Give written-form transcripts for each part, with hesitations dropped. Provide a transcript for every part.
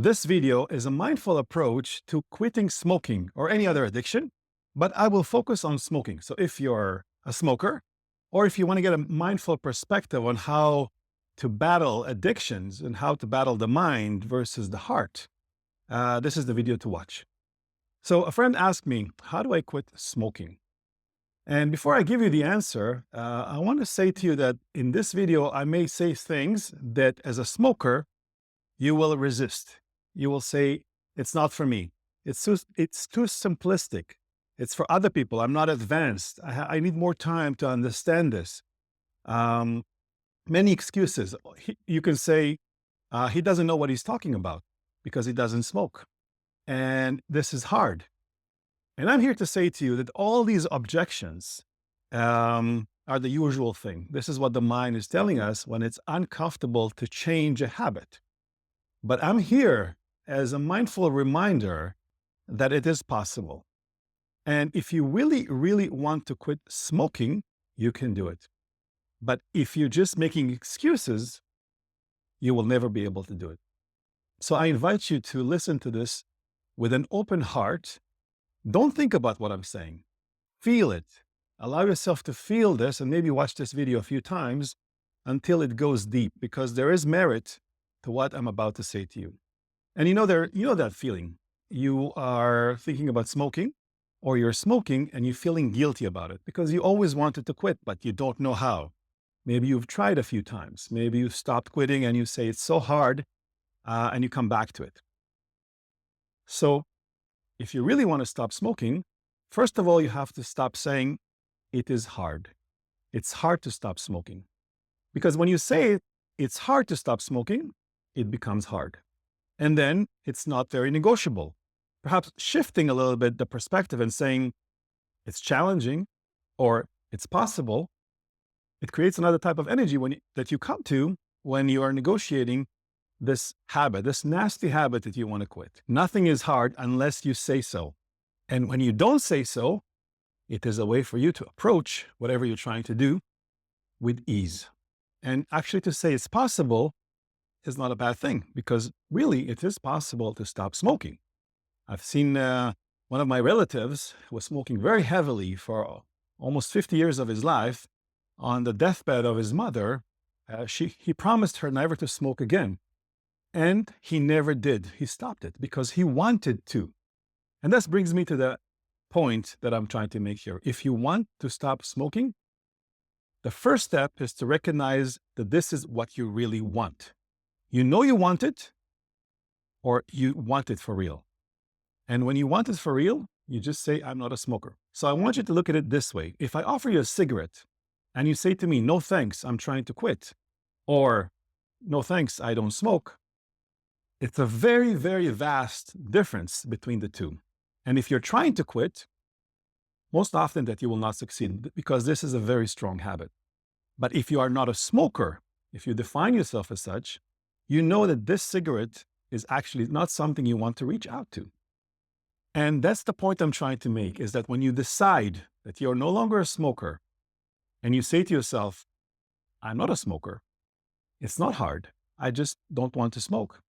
This video is a mindful approach to quitting smoking or any other addiction, but I will focus on smoking. So if you're a smoker, or if you want to get a mindful perspective on how to battle addictions and how to battle the mind versus the heart, this is the video to watch. So a friend asked me, how do I quit smoking? And before I give you the answer, I want to say to you that in this video, I may say things that as a smoker, you will resist. You will say, it's not for me. It's too simplistic. It's for other people. I'm not advanced. I need more time to understand this. Many excuses. You can say, he doesn't know what he's talking about because he doesn't smoke. And this is hard. And I'm here to say to you that all these objections are the usual thing. This is what the mind is telling us when it's uncomfortable to change a habit. But I'm here as a mindful reminder that it is possible. And if you really, really want to quit smoking, you can do it. But if you're just making excuses, you will never be able to do it. So I invite you to listen to this with an open heart. Don't think about what I'm saying. Feel it. Allow yourself to feel this and maybe watch this video a few times until it goes deep, because there is merit to what I'm about to say to you. And you know that feeling. You are thinking about smoking, or you're smoking and you're feeling guilty about it because you always wanted to quit, but you don't know how. Maybe you've tried a few times. Maybe you've stopped quitting and you say it's so hard, and you come back to it. So if you really want to stop smoking, first of all, you have to stop saying it is hard. It's hard to stop smoking. Because when you say it's hard to stop smoking, it becomes hard. And then it's not very negotiable. Perhaps shifting a little bit the perspective and saying it's challenging or it's possible, it creates another type of energy that you come to when you are negotiating this habit, this nasty habit that you want to quit. Nothing is hard unless you say so. And when you don't say so, it is a way for you to approach whatever you're trying to do with ease. And actually to say it's possible is not a bad thing, because really it is possible to stop smoking. I've seen one of my relatives was smoking very heavily for almost 50 years of his life. On the deathbed of his mother, he promised her never to smoke again. And he never did. He stopped it because he wanted to. And this brings me to the point that I'm trying to make here. If you want to stop smoking, the first step is to recognize that this is what you really want. You know you want it, or you want it for real. And when you want it for real, you just say, I'm not a smoker. So I want you to look at it this way. If I offer you a cigarette and you say to me, no thanks, I'm trying to quit, or no thanks, I don't smoke, it's a very, very vast difference between the two. And if you're trying to quit, most often that you will not succeed because this is a very strong habit. But if you are not a smoker, if you define yourself as such, you know that this cigarette is actually not something you want to reach out to. And that's the point I'm trying to make, is that when you decide that you're no longer a smoker and you say to yourself, I'm not a smoker, it's not hard, I just don't want to smoke.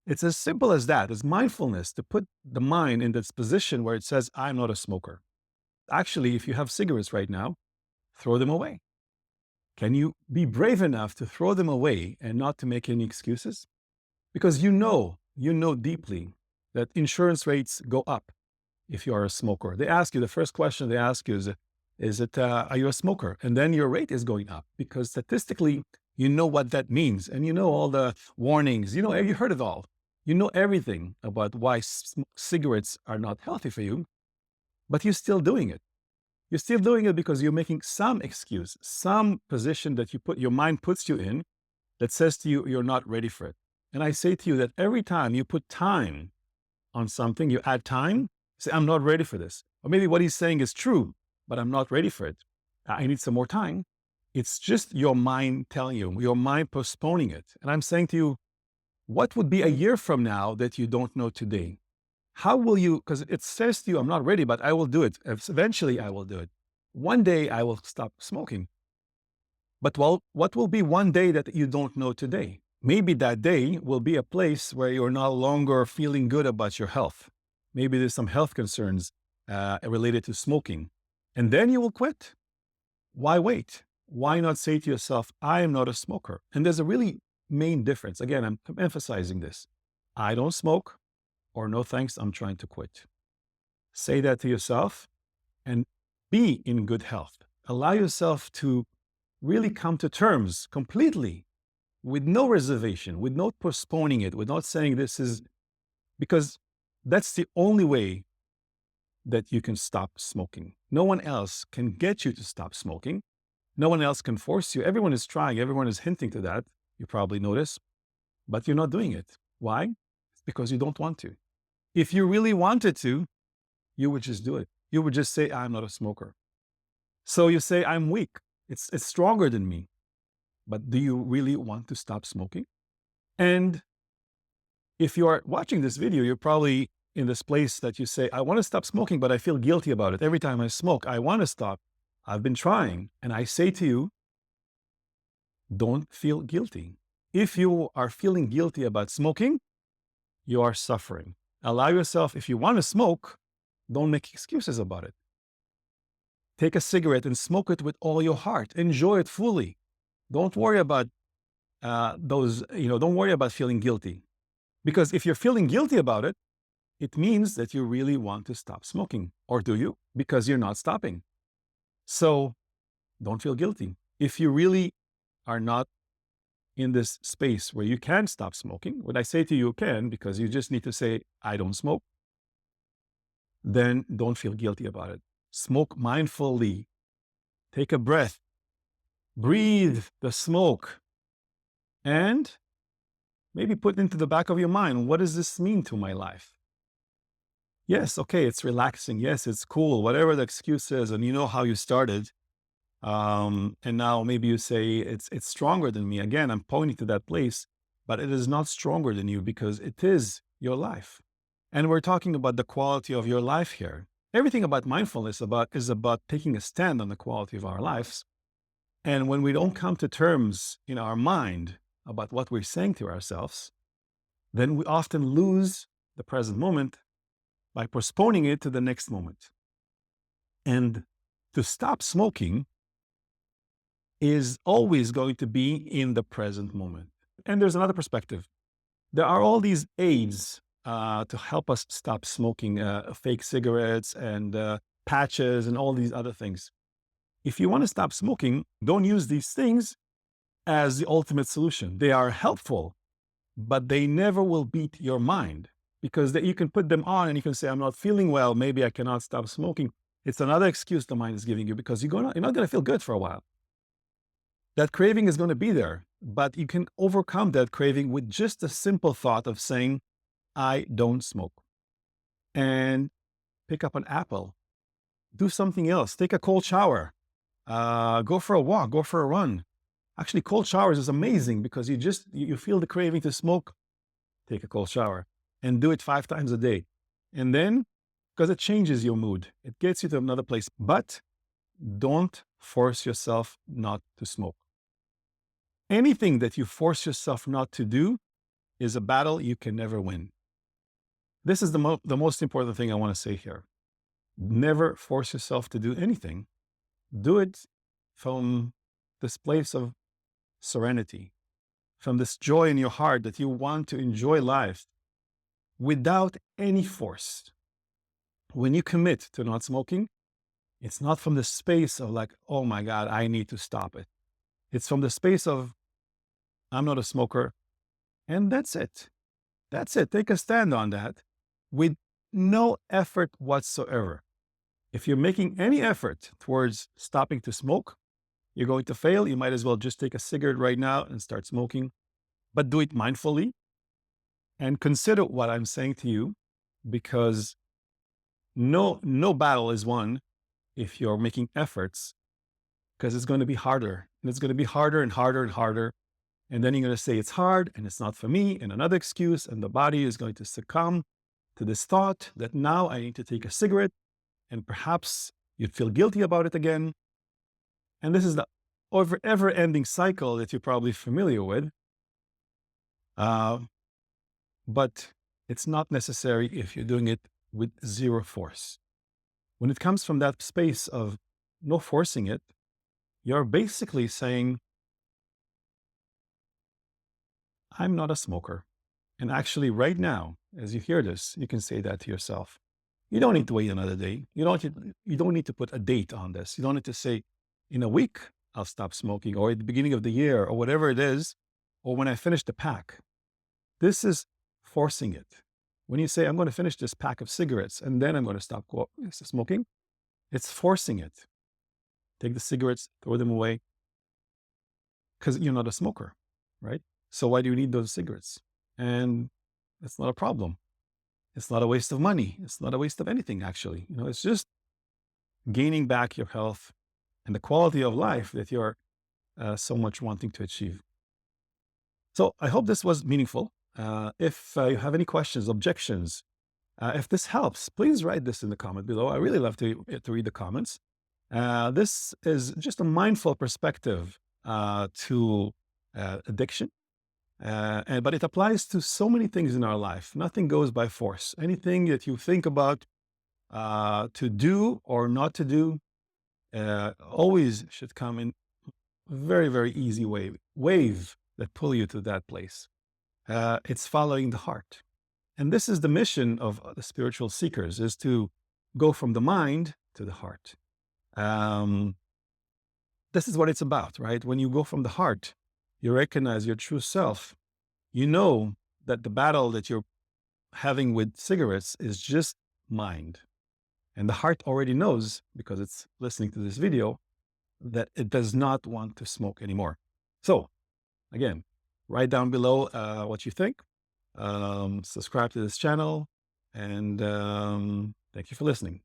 It's as simple as that, as mindfulness, to put the mind in this position where it says, I'm not a smoker. Actually, if you have cigarettes right now, throw them away. Can you be brave enough to throw them away and not to make any excuses? Because you know deeply that insurance rates go up if you are a smoker. They ask you, the first question they ask you is are you a smoker? And then your rate is going up because statistically, you know what that means. And you know all the warnings, you heard it all. You know everything about why cigarettes are not healthy for you, but you're still doing it. You're still doing it because you're making some excuse, some position that your mind puts you in that says to you, you're not ready for it. And I say to you that every time you put time on something, you add time, say, I'm not ready for this. Or maybe what he's saying is true, but I'm not ready for it. I need some more time. It's just your mind telling you, your mind postponing it. And I'm saying to you, what would be a year from now that you don't know today? How will you, because it says to you, I'm not ready, but I will do it. Eventually I will do it. One day I will stop smoking. But what will be one day that you don't know today? Maybe that day will be a place where you're no longer feeling good about your health. Maybe there's some health concerns related to smoking. And then you will quit. Why wait? Why not say to yourself, I am not a smoker? And there's a really main difference. Again, I'm emphasizing this. I don't smoke, or no thanks, I'm trying to quit. Say that to yourself and be in good health. Allow yourself to really come to terms completely with no reservation, with not postponing it, with not saying this is, because that's the only way that you can stop smoking. No one else can get you to stop smoking. No one else can force you. Everyone is trying. Everyone is hinting to that. You probably notice, but you're not doing it. Why? It's because you don't want to. If you really wanted to, you would just do it. You would just say, I'm not a smoker. So you say, I'm weak. It's stronger than me. But do you really want to stop smoking? And if you are watching this video, you're probably in this place that you say, I want to stop smoking, but I feel guilty about it. Every time I smoke, I want to stop. I've been trying. And I say to you, don't feel guilty. If you are feeling guilty about smoking, you are suffering. Allow yourself, if you want to smoke, don't make excuses about it. Take a cigarette and smoke it with all your heart. Enjoy it fully. Don't worry about don't worry about feeling guilty. Because if you're feeling guilty about it, it means that you really want to stop smoking. Or do you? Because you're not stopping. So don't feel guilty. If you really are not in this space where you can stop smoking, when I say to you, you can, because you just need to say, I don't smoke, then don't feel guilty about it. Smoke mindfully. Take a breath. Breathe the smoke. And maybe put into the back of your mind, what does this mean to my life? Yes, okay, it's relaxing. Yes, it's cool. Whatever the excuse is, and you know how you started. And now maybe you say it's stronger than me. Again, I'm pointing to that place, but it is not stronger than you because it is your life. And we're talking about the quality of your life here. Everything about mindfulness is about taking a stand on the quality of our lives. And when we don't come to terms in our mind about what we're saying to ourselves, then we often lose the present moment by postponing it to the next moment. And to stop smoking is always going to be in the present moment. And there's another perspective. There are all these aids to help us stop smoking, fake cigarettes and patches and all these other things. If you want to stop smoking, don't use these things as the ultimate solution. They are helpful, but they never will beat your mind because you can put them on and you can say, I'm not feeling well. Maybe I cannot stop smoking. It's another excuse the mind is giving you because you're not going to feel good for a while. That craving is going to be there, but you can overcome that craving with just a simple thought of saying, I don't smoke. And pick up an apple, do something else, take a cold shower, go for a walk, go for a run. Actually, cold showers is amazing because you feel the craving to smoke, take a cold shower and do it 5 times a day. And then, because it changes your mood, it gets you to another place, but don't force yourself not to smoke. Anything that you force yourself not to do is a battle you can never win. This is the most important thing I want to say here. Never force yourself to do anything. Do it from this place of serenity, from this joy in your heart that you want to enjoy life without any force. When you commit to not smoking, it's not from the space of like, oh my God, I need to stop it. It's from the space of, I'm not a smoker, and that's it. That's it. Take a stand on that with no effort whatsoever. If you're making any effort towards stopping to smoke, you're going to fail. You might as well just take a cigarette right now and start smoking, but do it mindfully and consider what I'm saying to you, because no battle is won if you're making efforts, because it's going to be harder and it's going to be harder and harder and harder. And then you're going to say it's hard and it's not for me and another excuse. And the body is going to succumb to this thought that now I need to take a cigarette, and perhaps you'd feel guilty about it again. And this is the ever-ending cycle that you're probably familiar with. Uh, but it's not necessary if you're doing it with zero force. When it comes from that space of no forcing it, you're basically saying, I'm not a smoker. And actually, right now, as you hear this, you can say that to yourself. You don't need to wait another day. You don't need to put a date on this. You don't need to say, in a week, I'll stop smoking, or at the beginning of the year, or whatever it is, or when I finish the pack. This is forcing it. When you say, I'm going to finish this pack of cigarettes and then I'm going to stop smoking, it's forcing it. Take the cigarettes, throw them away, because you're not a smoker, right? So why do you need those cigarettes? And it's not a problem. It's not a waste of money. It's not a waste of anything, actually. It's just gaining back your health and the quality of life that you're so much wanting to achieve. So I hope this was meaningful. If you have any questions, objections, if this helps, please write this in the comment below. I really love to read the comments. This is just a mindful perspective to addiction. But it applies to so many things in our life. Nothing goes by force. Anything that you think about to do or not to do always should come in very, very easy wave that pull you to that place. It's following the heart. And this is the mission of the spiritual seekers, is to go from the mind to the heart. This is what it's about, right? When you go from the heart, you recognize your true self. You know that the battle that you're having with cigarettes is just mind. And the heart already knows, because it's listening to this video, that it does not want to smoke anymore. So again, write down below what you think. Subscribe to this channel, and thank you for listening.